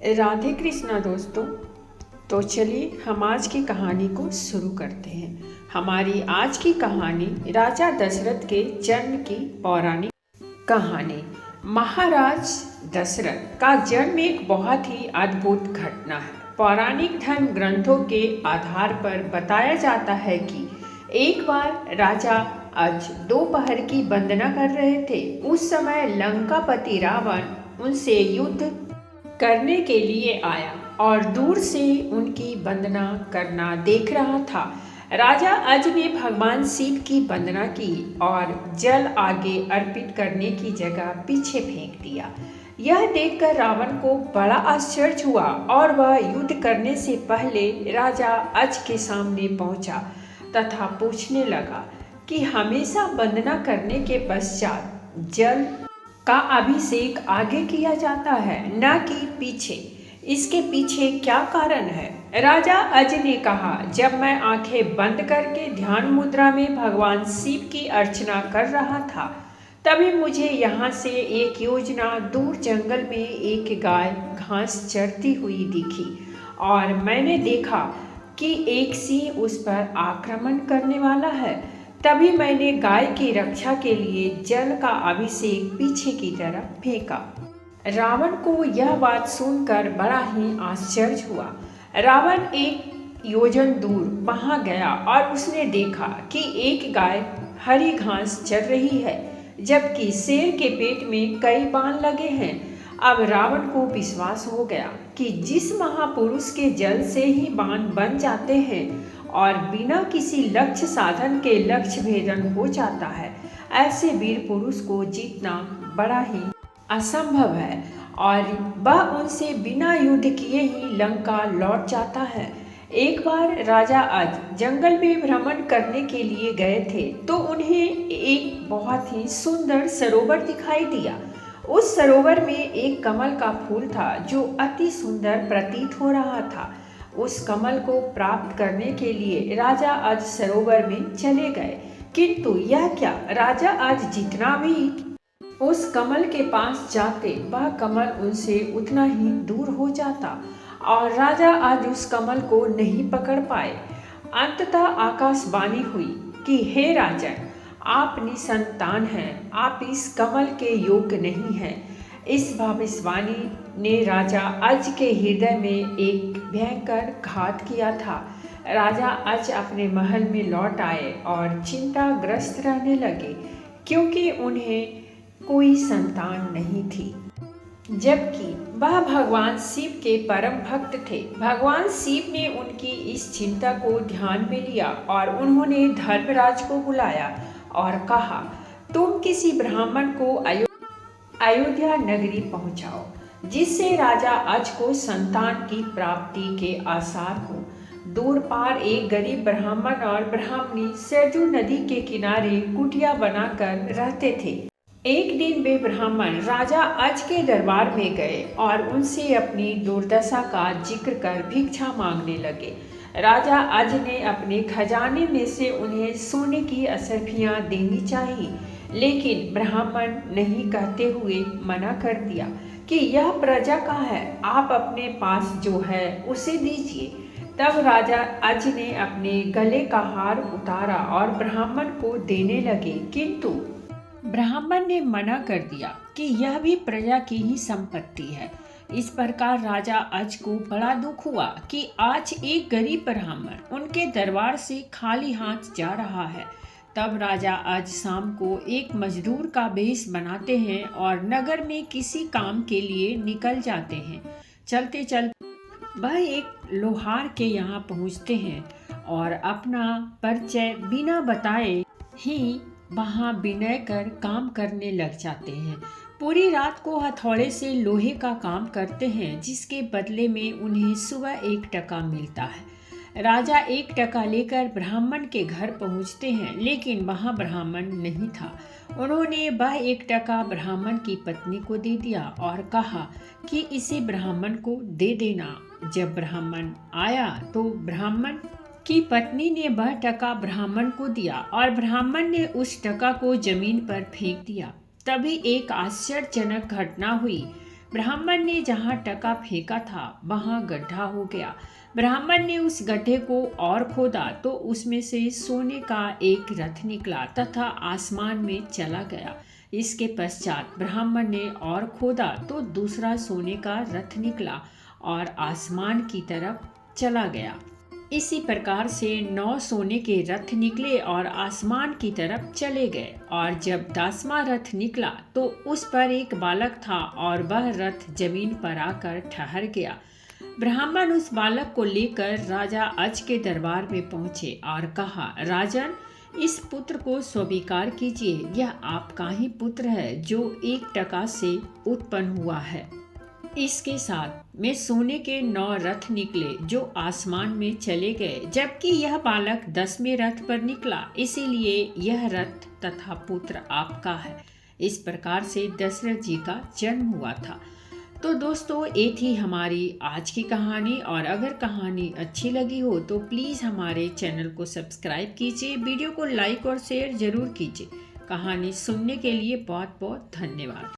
राधे कृष्णा दोस्तों। तो चलिए हम आज की कहानी को शुरू करते हैं। हमारी आज की कहानी राजा दशरथ के जन्म की पौराणिक कहानी। महाराज दशरथ का जन्म एक बहुत ही अद्भुत घटना है। पौराणिक धर्म ग्रंथों के आधार पर बताया जाता है कि एक बार राजा आज दोपहर की वंदना कर रहे थे। उस समय लंकापति रावण उनसे युद्ध करने के लिए आया और दूर से उनकी वंदना करना देख रहा था। राजा अज ने भगवान शिव की वंदना की और जल आगे अर्पित करने की जगह पीछे फेंक दिया। यह देखकर रावण को बड़ा आश्चर्य हुआ और वह युद्ध करने से पहले राजा अज के सामने पहुंचा तथा पूछने लगा कि हमेशा वंदना करने के पश्चात जल का अभिषेक आगे किया जाता है, न कि पीछे। इसके पीछे क्या कारण है? राजा अज ने कहा, जब मैं आंखें बंद करके ध्यान मुद्रा में भगवान शिव की अर्चना कर रहा था, तभी मुझे यहाँ से एक योजना दूर जंगल में एक गाय घास चरती हुई दिखी और मैंने देखा कि एक सिंह उस पर आक्रमण करने वाला है। तभी मैंने गाय की रक्षा के लिए जल का अभिषेक पीछे की तरफ फेंका। रावण को यह बात सुनकर बड़ा ही आश्चर्य हुआ। रावण एक योजन दूर वहां गया और उसने देखा कि एक गाय हरी घास चर रही है, जबकि शेर के पेट में कई बाण लगे हैं। अब रावण को विश्वास हो गया कि जिस महापुरुष के जल से ही बाण बन जाते हैं और बिना किसी लक्ष्य साधन के लक्ष्य भेदन हो जाता है, ऐसे वीर पुरुष को जीतना बड़ा ही असंभव है और वह उनसे बिना युद्ध किए ही लंका लौट जाता है। एक बार राजा अज जंगल में भ्रमण करने के लिए गए थे तो उन्हें एक बहुत ही सुंदर सरोवर दिखाई दिया। उस सरोवर में एक कमल का फूल था जो अति सुंदर प्रतीत हो रहा था। उस कमल को प्राप्त करने के लिए राजा आज सरोवर में चले गए, किंतु यह क्या, राजा आज जितना भी उस कमल के पास जाते वह कमल उनसे उतना ही दूर हो जाता और राजा आज उस कमल को नहीं पकड़ पाए। अंततः आकाशवाणी हुई कि हे राजन, आप निसंतान हैं, आप इस कमल के योग्य नहीं हैं। इस भविष्यवाणी ने राजा अज के हृदय में एक भयंकर घात किया था। राजा अज अपने महल में लौट आए और चिंताग्रस्त रहने लगे क्योंकि उन्हें कोई संतान नहीं थी, जबकि वह भगवान शिव के परम भक्त थे। भगवान शिव ने उनकी इस चिंता को ध्यान में लिया और उन्होंने धर्मराज को बुलाया और कहा, तुम किसी ब्राह्मण को अयोध्या नगरी पहुंचाओ जिससे राजा अज को संतान की प्राप्ति के आसार हो। दूर पार एक गरीब ब्राह्मण और ब्राह्मणी सरजू नदी के किनारे कुटिया बनाकर रहते थे। एक दिन वे ब्राह्मण राजा अज के दरबार में गए और उनसे अपनी दुर्दशा का जिक्र कर भिक्षा मांगने लगे। राजा अज ने अपने खजाने में से उन्हें सोने की असरफियां देनी चाहिए, लेकिन ब्राह्मण नहीं कहते हुए मना कर दिया कि यह प्रजा का है, आप अपने पास जो है उसे दीजिए। तब राजा अज ने अपने गले का हार उतारा और ब्राह्मण को देने लगे, किंतु ब्राह्मण ने मना कर दिया कि यह भी प्रजा की ही संपत्ति है। इस प्रकार राजा अज को बड़ा दुख हुआ कि आज एक गरीब ब्राह्मण उनके दरबार से खाली हाथ जा रहा है। तब राजा आज शाम को एक मजदूर का वेश बनाते हैं और नगर में किसी काम के लिए निकल जाते हैं। चलते चलते वह एक लोहार के यहाँ पहुँचते हैं और अपना परिचय बिना बताए ही वहाँ विनय कर काम करने लग जाते हैं। पूरी रात को हथौड़े से लोहे का काम करते हैं, जिसके बदले में उन्हें सुबह 1 टका मिलता है। राजा 1 टका लेकर ब्राह्मण के घर पहुंचते हैं, लेकिन वहां ब्राह्मण नहीं था। उन्होंने वह 1 टका ब्राह्मण की पत्नी को दे दिया और कहा कि इसे ब्राह्मण को दे देना। जब ब्राह्मण आया तो ब्राह्मण की पत्नी ने वह टका ब्राह्मण को दिया और ब्राह्मण ने उस टका को जमीन पर फेंक दिया। तभी एक आश्चर्यजनक घटना हुई। ब्राह्मण ने जहाँ टका फेंका था वहाँ गड्ढा हो गया। ब्राह्मण ने उस गड्ढे को और खोदा तो उसमें से सोने का एक रथ निकला तथा आसमान में चला गया। इसके पश्चात ब्राह्मण ने और खोदा तो दूसरा सोने का रथ निकला और आसमान की तरफ चला गया। इसी प्रकार से 9 सोने के रथ निकले और आसमान की तरफ चले गए। और जब 10वां रथ निकला तो उस पर एक बालक था और वह रथ जमीन पर आकर ठहर गया। ब्राह्मण उस बालक को लेकर राजा अज के दरबार में पहुंचे और कहा, राजन, इस पुत्र को स्वीकार कीजिए। यह आपका ही पुत्र है जो 1 टका से उत्पन्न हुआ है। इसके साथ में सोने के 9 रथ निकले जो आसमान में चले गए, जबकि यह बालक 10वें रथ पर निकला, इसीलिए यह रथ तथा पुत्र आपका है। इस प्रकार से दशरथ जी का जन्म हुआ था। तो दोस्तों, ये थी हमारी आज की कहानी। और अगर कहानी अच्छी लगी हो तो प्लीज़ हमारे चैनल को सब्सक्राइब कीजिए, वीडियो को लाइक और शेयर ज़रूर कीजिए। कहानी सुनने के लिए बहुत बहुत धन्यवाद।